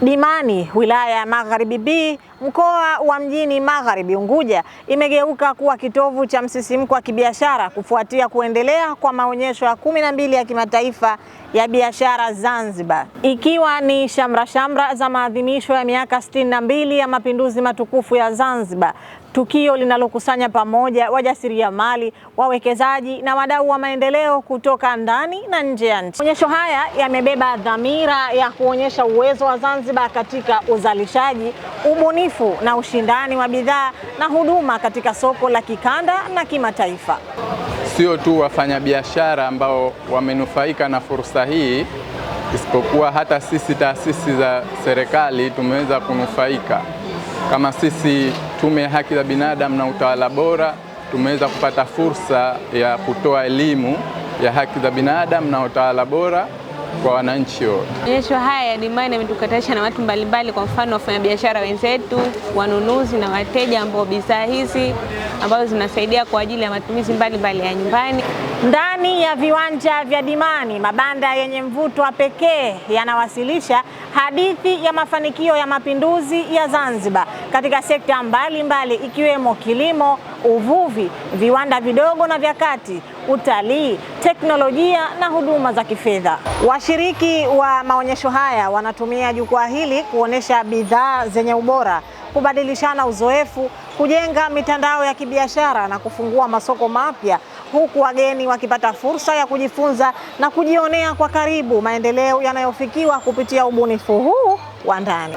Dimani, wilaya ya Magharibi B, mkoa wa Mjini Magharibi Unguja, imegeuka kuwa kitovu cha msisimko wa kibiashara kufuatia kuendelea kwa maonyesho ya 12 ya kimataifa ya biashara Zanzibar, ikiwa ni shamra za maadhimisho ya miaka 62 ya mapinduzi matukufu ya Zanzibar, tukio linalokusanya pamoja wajasiriamali, wawekezaji na wadau wa maendeleo kutoka ndani na nje ya nchi. Maonyesho haya yamebeba dhamira ya kuonyesha uwezo wa Zanzibar katika uzalishaji, ubunifu na ushindani wa bidhaa na huduma katika soko la kikanda na kimataifa. Sio tu wafanyabiashara ambao wamenufaika na fursa hii, isipokuwa hata sisi taasisi za serikali tumeweza kunufaika. Kama sisi Tume ya Haki za Binadamu na Utawala Bora tumeweza kupata fursa ya kutoa elimu ya haki za binadamu na utawala bora kwa wananchi wote. Maonyesho haya ya Dimani yametukutanisha na watu mbalimbali, kwa mfano wafanyabiashara wenzetu, wanunuzi na wateja ambao bidhaa hizi ambazo zinasaidia kwa ajili ya matumizi mbalimbali ya nyumbani. Ndani ya viwanja vya Dimani, mabanda yenye mvuto wa pekee yanawasilisha hadithi ya mafanikio ya mapinduzi ya Zanzibar katika sekta mbalimbali ikiwemo kilimo, uvuvi, viwanda vidogo na vya kati, utalii, teknolojia na huduma za kifedha. Washiriki wa maonyesho haya wanatumia jukwaa hili kuonesha bidhaa zenye ubora, kubadilishana uzoefu, kujenga mitandao ya kibiashara na kufungua masoko mapya, huku wageni wakipata fursa ya kujifunza na kujionea kwa karibu maendeleo yanayofikiwa kupitia ubunifu huu wa ndani.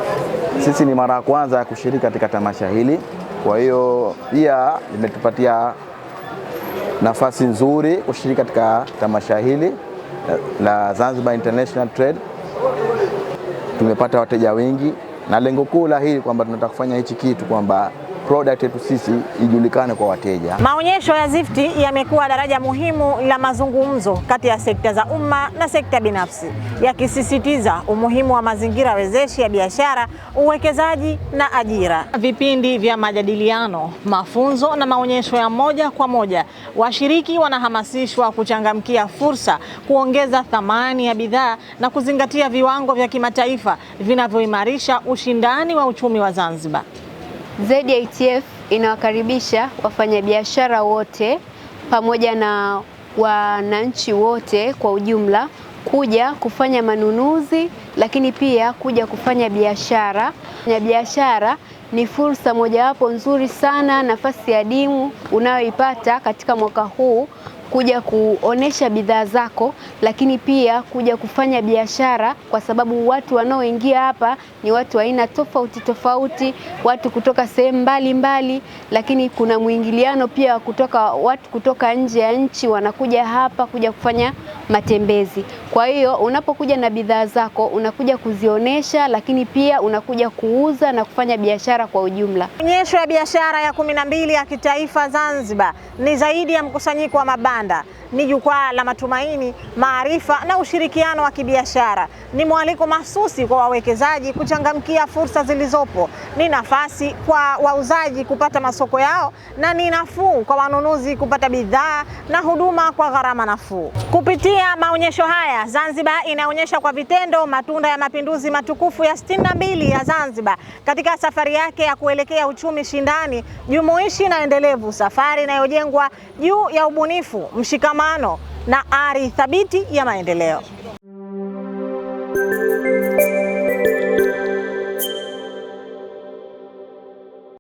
Sisi ni mara ya kwanza kushiriki katika tamasha hili, kwa hiyo pia limetupatia nafasi nzuri kushiriki katika tamasha hili la Zanzibar International Trade. Tumepata wateja wengi na lengo kuu la hili kwamba tunataka kufanya hichi kitu kwamba product yetu sisi ijulikane kwa wateja. Maonyesho ya ZIFTI yamekuwa daraja muhimu la mazungumzo kati ya sekta za umma na sekta binafsi, yakisisitiza umuhimu wa mazingira wezeshi ya biashara, uwekezaji na ajira. Vipindi vya majadiliano, mafunzo na maonyesho ya moja kwa moja, washiriki wanahamasishwa kuchangamkia fursa, kuongeza thamani ya bidhaa na kuzingatia viwango vya kimataifa vinavyoimarisha ushindani wa uchumi wa Zanzibar. ZITF inawakaribisha wafanyabiashara wote pamoja na wananchi wote kwa ujumla kuja kufanya manunuzi, lakini pia kuja kufanya biashara. Biashara ni fursa mojawapo nzuri sana, nafasi adimu unayoipata katika mwaka huu kuja kuonesha bidhaa zako, lakini pia kuja kufanya biashara, kwa sababu watu wanaoingia hapa ni watu aina tofauti, watu kutoka sehemu mbalimbali, lakini kuna mwingiliano pia watu kutoka nje ya nchi wanakuja hapa kuja kufanya matembezi. Kwa hiyo unapokuja na bidhaa zako unakuja kuzionesha, lakini pia unakuja kuuza na kufanya biashara kwa ujumla. Maonyesho ya biashara ya 12 ya kitaifa Zanzibar ni zaidi ya mkusanyiko wa mabanda, ni jukwaa la matumaini, maarifa na ushirikiano wa kibiashara. Ni mwaliko mahsusi kwa wawekezaji kuchangamkia fursa zilizopo, ni nafasi kwa wauzaji kupata masoko yao, na ni nafuu kwa wanunuzi kupata bidhaa na huduma kwa gharama nafuu. Kupitia maonyesho haya, Zanzibar inaonyesha kwa vitendo matunda ya mapinduzi matukufu ya 62 ya Zanzibar katika safari yake ya kuelekea uchumi shindani, jumuishi na endelevu, safari inayojengwa juu ya ubunifu, mshikamano na ari thabiti ya maendeleo.